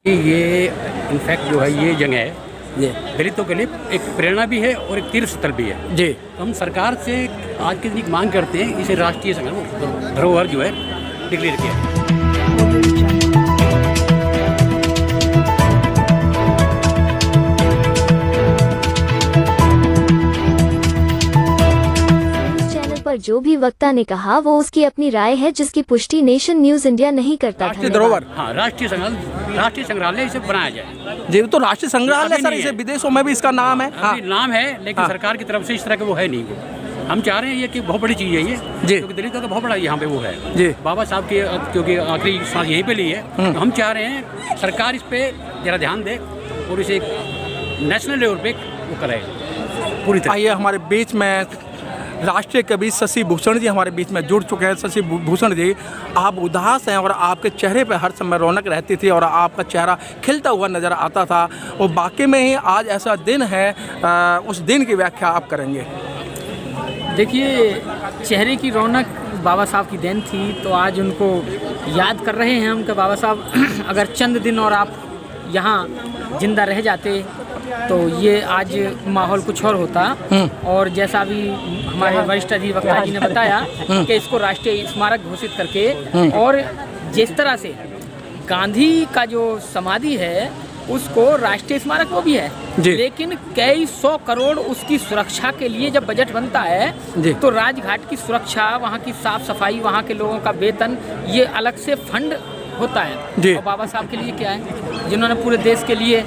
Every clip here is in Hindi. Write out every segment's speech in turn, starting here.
कि ये इनफैक्ट जो है ये जगह है जी दलितों के लिए एक प्रेरणा भी है और एक तीर्थ स्थल भी है। जी तो हम सरकार से आज के दिन मांग करते हैं इसे राष्ट्रीय धरोहर जो है डिक्लेयर किया। पर जो भी वक्ता ने कहा वो उसकी अपनी राय है, जिसकी पुष्टि नेशन न्यूज इंडिया नहीं करता। राष्ट्रीय धरोहर, हाँ, राष्ट्रीय संग्रहालय इसे बनाया जाए। जी तो राष्ट्रीय संग्रहालय अभी सर, नहीं इसे है। विदेशों में भी इसका नाम है। हाँ अभी नाम है लेकिन हाँ। सरकार की तरफ से इस तरह का वो है नहीं। हम चाह रहे हैं ये कि बहुत बड़ी चीज़ है ये, जी। क्योंकि दलितों का बहुत बड़ा यहाँ पे वो है। जी बाबा साहब की क्योंकि आखिरी सांस यहीं पे ली है, तो हम चाह रहे हैं सरकार इस पे जरा ध्यान दे और इसे नेशनल लेवल पे वो करे पूरी तरह। आइए, हमारे बीच में राष्ट्रीय कवि शशि भूषण जी हमारे बीच में जुड़ चुके हैं। शशि भूषण जी, आप उदास हैं और आपके चेहरे पर हर समय रौनक रहती थी और आपका चेहरा खिलता हुआ नज़र आता था, और बाकी में ही आज ऐसा दिन है, उस दिन की व्याख्या आप करेंगे। देखिए, चेहरे की रौनक बाबा साहब की देन थी, तो आज उनको याद कर रहे हैं हम कि बाबा साहब अगर चंद दिन और आप यहाँ जिंदा रह जाते तो ये आज माहौल कुछ और होता। और जैसा भी हमारे वरिष्ठ अधिवक्ता जी ने बताया कि इसको राष्ट्रीय स्मारक घोषित करके, और जिस तरह से गांधी का जो समाधि है उसको राष्ट्रीय स्मारक वो भी है, लेकिन कई 100 करोड़ उसकी सुरक्षा के लिए जब बजट बनता है तो राजघाट की सुरक्षा, वहाँ की साफ सफाई, वहाँ के लोगों का वेतन, ये अलग से फंड होता है। और बाबा साहब के लिए क्या है, जिन्होंने पूरे देश के लिए,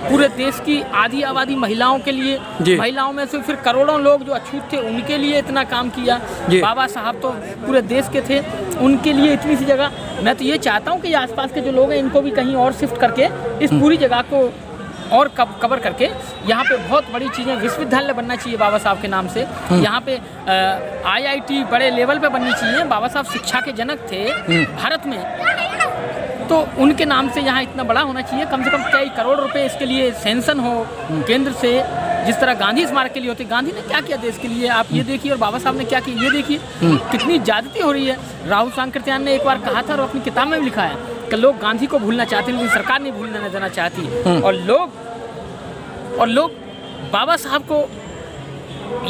पूरे देश की आधी आबादी महिलाओं के लिए, महिलाओं में से फिर करोड़ों लोग जो अछूत थे उनके लिए इतना काम किया। बाबा साहब तो पूरे देश के थे, उनके लिए इतनी सी जगह। मैं तो ये चाहता हूँ कि आसपास के जो लोग हैं इनको भी कहीं और शिफ्ट करके इस पूरी जगह को और कवर करके यहाँ पे बहुत बड़ी चीज़ें, विश्वविद्यालय बनना चाहिए बाबा साहब के नाम से। यहाँ पे IIT बड़े लेवल पे बननी चाहिए। बाबा साहब शिक्षा के जनक थे भारत में, तो उनके नाम से यहाँ इतना बड़ा होना चाहिए। कम से कम कई करोड़ रुपए इसके लिए सैंक्शन हो केंद्र से, जिस तरह गांधी स्मारक के लिए होते। गांधी ने क्या किया देश के लिए, आप ये देखिए, और बाबा साहब ने क्या किया ये देखिए। कितनी ज्यादती हो रही है। राहुल सांकृत्यायन ने एक बार कहा था और अपनी किताब में भी लिखा है कि लोग गांधी को भूलना चाहते हैं लेकिन सरकार नहीं भूलने देना चाहती, और लोग बाबा साहब को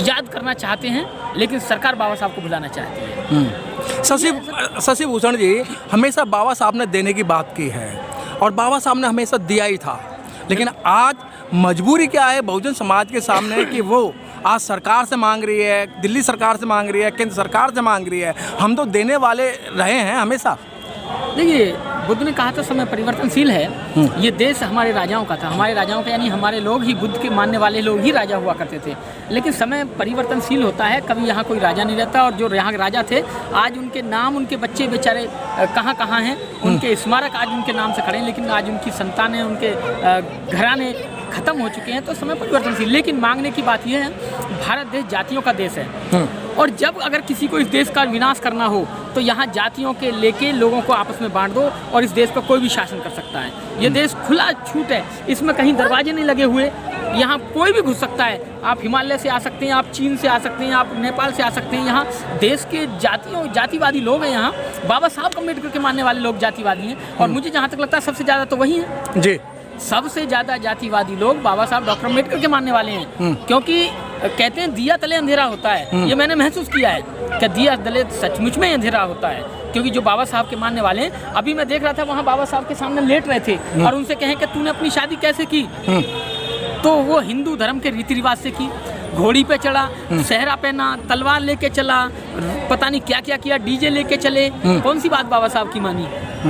याद करना चाहते हैं लेकिन सरकार बाबा साहब को भुलाना चाहती है। शशि भूषण जी, हमेशा बाबा साहब ने देने की बात की है और बाबा साहब ने हमेशा दिया ही था, लेकिन आज मजबूरी क्या है बहुजन समाज के सामने कि वो आज सरकार से मांग रही है, दिल्ली सरकार से मांग रही है, केंद्र सरकार से मांग रही है। हम तो देने वाले रहे हैं हमेशा। देखिए, बुद्ध ने कहा था समय परिवर्तनशील है। ये देश हमारे राजाओं का था, हमारे राजाओं का यानी हमारे लोग ही, बुद्ध के मानने वाले लोग ही राजा हुआ करते थे। लेकिन समय परिवर्तनशील होता है, कभी यहाँ कोई राजा नहीं रहता, और जो यहाँ राजा थे आज उनके नाम, उनके बच्चे बेचारे कहाँ हैं, उनके स्मारक आज उनके नाम से खड़े हैं, लेकिन आज उनकी संतानें, उनके घराने खत्म हो चुके हैं। तो समय परिवर्तनशील, लेकिन मांगने की बात यह है, भारत देश जातियों का देश है, और जब अगर किसी को इस देश का विनाश करना हो तो यहाँ जातियों के लेके लोगों को आपस में बांट दो और इस देश पर कोई भी शासन कर सकता है। ये देश खुला छूट है, इसमें कहीं दरवाजे नहीं लगे हुए, यहाँ कोई भी घुस सकता है। आप हिमालय से आ सकते हैं, आप चीन से आ सकते हैं, आप नेपाल से आ सकते हैं। यहाँ देश के जातिवादी लोग हैं। यहाँ बाबा साहब अम्बेडकर के मानने वाले लोग जातिवादी हैं, और मुझे जहाँ तक लगता है सबसे ज़्यादा तो वही है जी। सबसे ज़्यादा जातिवादी लोग बाबा साहब डॉक्टर अम्बेडकर के मानने वाले हैं, क्योंकि कहते हैं दिया तले अंधेरा होता है। ये मैंने महसूस किया है कि दिया तले सचमुच में अंधेरा होता है, क्योंकि जो बाबा साहब के मानने वाले हैं, अभी मैं देख रहा था वहाँ बाबा साहब के सामने लेट रहे थे और उनसे कहें कि तूने अपनी शादी कैसे की, तो वो हिंदू धर्म के रीति रिवाज से की। घोड़ी पे चढ़ा, सेहरा पहना, तलवार लेके चला, पता नहीं क्या क्या किया, डीजे लेके चले। कौन सी बात बाबा साहब की मानी?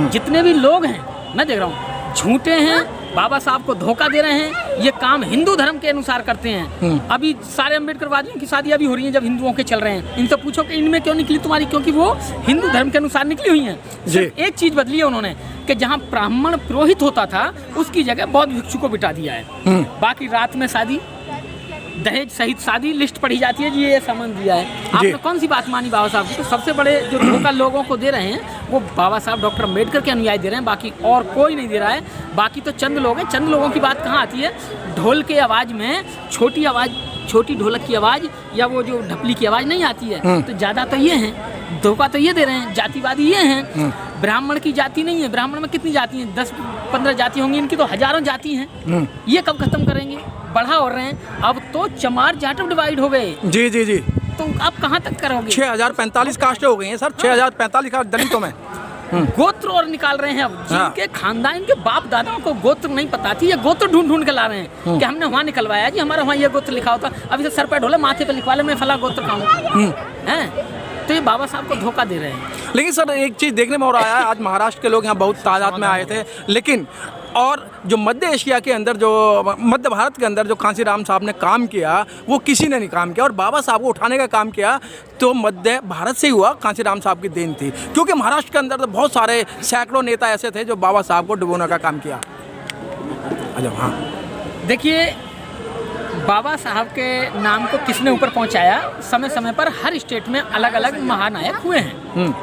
जितने भी लोग हैं मैं देख रहा हूँ झूठे हैं, बाबा साहब को धोखा दे रहे हैं, ये काम हिंदू धर्म के अनुसार करते हैं। अभी सारे अम्बेडकर वादियों की शादियां भी हो रही हैं जब हिंदुओं के चल रहे हैं। इनसे पूछो कि इनमें क्यों निकली तुम्हारी, क्योंकि वो हिंदू धर्म के अनुसार निकली हुई हैं। सिर्फ एक चीज बदली है उन्होंने कि जहाँ ब्राह्मण पुरोहित होता था उसकी जगह बौद्ध भिक्षु को बिठा दिया है। बाकी रात में शादी, दहेज सहित शादी लिस्ट पढ़ी जाती है जी, ये सामान दिया है। आपने कौन सी बात मानी बाबा साहब की? तो सबसे बड़े जो धोखा लोगों को दे रहे हैं वो बाबा साहब डॉक्टर अम्बेडकर के अनुयायी दे रहे हैं, बाकी और कोई नहीं दे रहा है। बाकी तो चंद लोग हैं। चंद लोगों की बात कहाँ आती है? ढोल के आवाज़ में छोटी आवाज़, छोटी ढोलक की आवाज़ या वो जो ढपली की आवाज़ नहीं आती है। तो ज़्यादा तो ये हैं, धोखा तो ये दे रहे हैं, जातिवादी ये हैं। ब्राह्मण की जाति नहीं है। ब्राह्मण में कितनी जाति हैं? 10-15 जाति होंगी, इनकी तो हजारों जाति हैं। ये कब खत्म करेंगे? बढ़ा हो रहे हैं। अब तो चमार जाटव डिवाइड हो गए। जी जी जी। तो आप कहाँ तक करोगे? 6045 कास्टें हो गई हैं सर, 6045 कास्ट दलितों में। गोत्र और निकाल रहे हैं अब। जिनके खानदान, इनके बाप दादाओं को गोत्र नहीं पता थी, ये गोत्र ढूंढ ढूंढ के ला रहे हैं कि हमने वहाँ निकलवाया जी, हमारा वहाँ ये गोत्र लिखा होता। अभी से सर पे ढोले, माथे पे लिखवा ले, मैं फला गोत्र का हूँ। तो ये बाबा साहब को धोखा दे रहे हैं। लेकिन सर एक चीज़ देखने में और आया है, आज महाराष्ट्र के लोग यहाँ बहुत तादाद में आए थे, लेकिन और जो मध्य एशिया के अंदर, जो मध्य भारत के अंदर जो कांशीराम साहब ने काम किया, वो किसी ने नहीं काम किया। और बाबा साहब को उठाने का काम किया तो मध्य भारत से ही हुआ, कांशीराम साहब की देन थी। क्योंकि महाराष्ट्र के अंदर तो बहुत सारे सैकड़ों नेता ऐसे थे जो बाबा साहब को डुबोने का काम किया। अच्छा, हाँ देखिए, बाबा साहब के नाम को किसने ऊपर पहुंचाया? समय समय पर हर स्टेट में अलग अलग महानायक हुए हैं,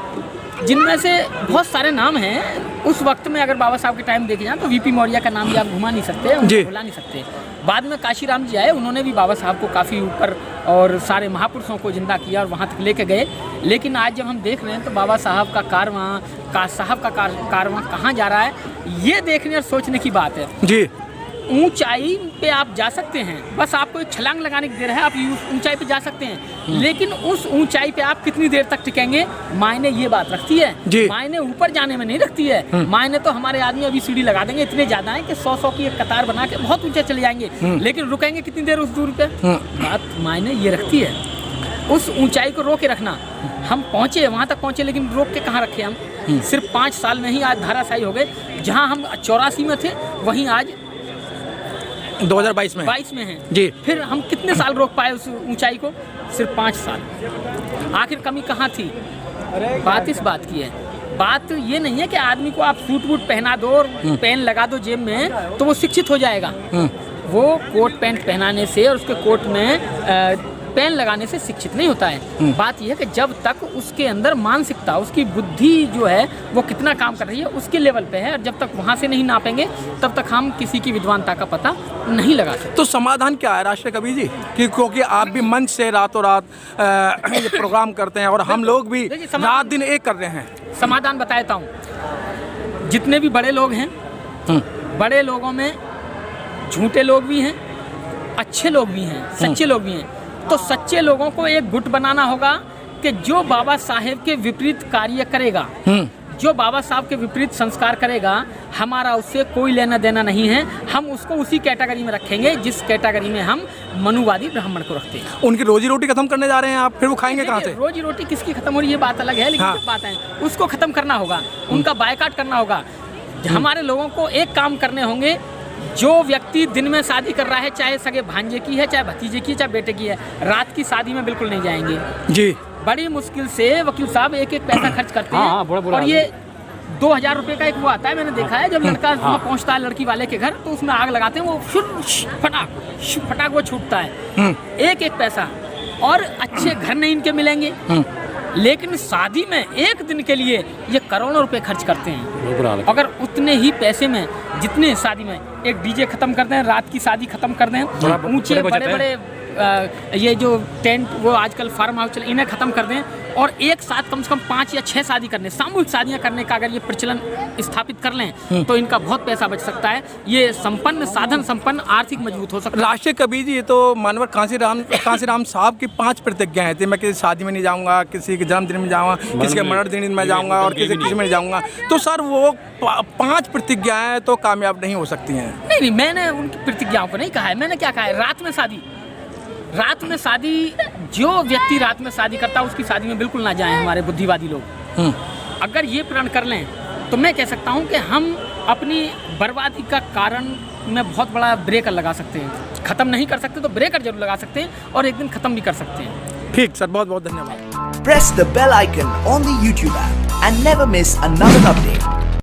जिनमें से बहुत सारे नाम हैं। उस वक्त में अगर बाबा साहब के टाइम देखे जाए तो वीपी मौर्य का नाम भी आप घुमा नहीं सकते, उनको भुला नहीं सकते। बाद में काशीराम जी आए, उन्होंने भी बाबा साहब को काफ़ी ऊपर और सारे महापुरुषों को जिंदा किया और वहाँ तक लेके गए। लेकिन आज जब हम देख रहे हैं तो बाबा साहब का कारवां कहाँ जा रहा है, ये देखने और सोचने की बात है जी। ऊंचाई पे आप जा सकते हैं, बस आपको एक छलांग लगाने की देर है, आप ऊंचाई पे जा सकते हैं। लेकिन उस ऊंचाई पे आप कितनी देर तक टिकेंगे, मायने ये बात रखती है। मायने ऊपर जाने में नहीं रखती है। मायने तो हमारे आदमी अभी सीढ़ी लगा देंगे, इतने ज़्यादा है कि 100 की एक कतार बना के बहुत ऊंचे चले जाएंगे, लेकिन रुकेंगे कितनी देर उस दूरी पे। बात मायने ये रखती है, उस ऊंचाई को रोके रखना। हम पहुँचे, वहाँ तक पहुँचे, लेकिन रोक के कहाँ रखे हम? सिर्फ 5 साल में ही आज धाराशायी हो गए। जहाँ हम 84 में थे, वहीं आज 2022 में हैं जी। फिर हम कितने साल रोक पाए उस ऊंचाई को? सिर्फ 5 साल। आखिर कमी कहाँ थी? बात इस बात की है। बात ये नहीं है कि आदमी को आप सूट वूट पहना दो और पेन लगा दो जेब में तो वो शिक्षित हो जाएगा। वो कोट पैंट पहनाने से और उसके कोट में पेन लगाने से शिक्षित नहीं होता है। बात यह है कि जब तक उसके अंदर मानसिकता, उसकी बुद्धि जो है वो कितना काम कर रही है, उसके लेवल पे है। और जब तक वहाँ से नहीं नापेंगे तब तक हम किसी की विद्वानता का पता नहीं लगा सकते। तो समाधान क्या है राष्ट्रीय कवि जी? क्योंकि आप भी मंच से रातों रात ये प्रोग्राम करते हैं और हम लोग भी रात दिन एक कर रहे हैं। समाधान बताता हूँ। जितने भी बड़े लोग हैं, बड़े लोगों में झूठे लोग भी हैं, अच्छे लोग भी हैं, सच्चे लोग भी हैं। तो सच्चे लोगों को एक गुट बनाना होगा कि जो बाबा साहेब के विपरीत कार्य करेगा, जो बाबा साहब के विपरीत संस्कार करेगा, हमारा उससे कोई लेना देना नहीं है। हम उसको उसी कैटेगरी में रखेंगे जिस कैटेगरी में हम मनुवादी ब्राह्मण को रखते हैं। उनकी रोजी रोटी खत्म करने जा रहे हैं आप, फिर वो खाएंगे कहाँ से? रोजी रोटी किसकी खत्म हो रही है बात अलग है, लेकिन बात है उसको खत्म करना होगा, उनका बायकाट करना होगा। हमारे लोगों को एक काम करने होंगे। जो व्यक्ति दिन में शादी कर रहा है, चाहे सगे भांजे की है, चाहे भतीजे की है, चाहे बेटे की है, रात की शादी में बिल्कुल नहीं जाएंगे जी। बड़ी मुश्किल से वकील साहब एक पैसा खर्च करते हैं। और ये 2000 रुपये का एक वो आता है, मैंने देखा है, जब लड़का पहुंचता है लड़की वाले के घर तो उसमें आग लगाते हैं, वो फटाक वो छूटता है। एक पैसा। और अच्छे घर नहीं इनके मिलेंगे, लेकिन शादी में एक दिन के लिए ये करोड़ों रुपए खर्च करते हैं। अगर उतने ही पैसे में जितने शादी में एक डीजे खत्म कर दें, रात की शादी खत्म कर दें, ऊंचे बड़े बड़े ये जो टेंट वो आजकल फार्म हाउस चले, इन्हें खत्म कर दें और एक साथ कम से कम 5 या 6 शादी करने, सामूहिक शादियां करने का अगर ये प्रचलन स्थापित कर लें तो इनका बहुत पैसा बच सकता है। ये संपन्न, साधन संपन्न, आर्थिक मजबूत हो सकता है। राष्ट्रीय कवि जी, ये तो मानवर कांशीराम साहब की 5 प्रतिज्ञाएं थी। मैं किसी शादी में नहीं जाऊंगा, किसी के जन्मदिन में जाऊंगा, किसी के मरण दिन में जाऊंगा और किसी में नहीं जाऊंगा। तो सर वो 5 प्रतिज्ञाएं तो कामयाब नहीं हो सकती हैं। नहीं, मैंने उनकी प्रतिज्ञाओं को नहीं कहा है। मैंने क्या कहा है? रात में शादी, जो व्यक्ति रात में शादी करता है उसकी शादी में बिल्कुल ना जाएं हमारे बुद्धिवादी लोग। अगर ये प्रण कर लें तो मैं कह सकता हूं कि हम अपनी बर्बादी का कारण में बहुत बड़ा ब्रेकर लगा सकते हैं। खत्म नहीं कर सकते तो ब्रेकर जरूर लगा सकते हैं और एक दिन खत्म भी कर सकते हैं। ठीक सर, बहुत बहुत धन्यवाद। Press the bell icon on the YouTube app and never miss another update.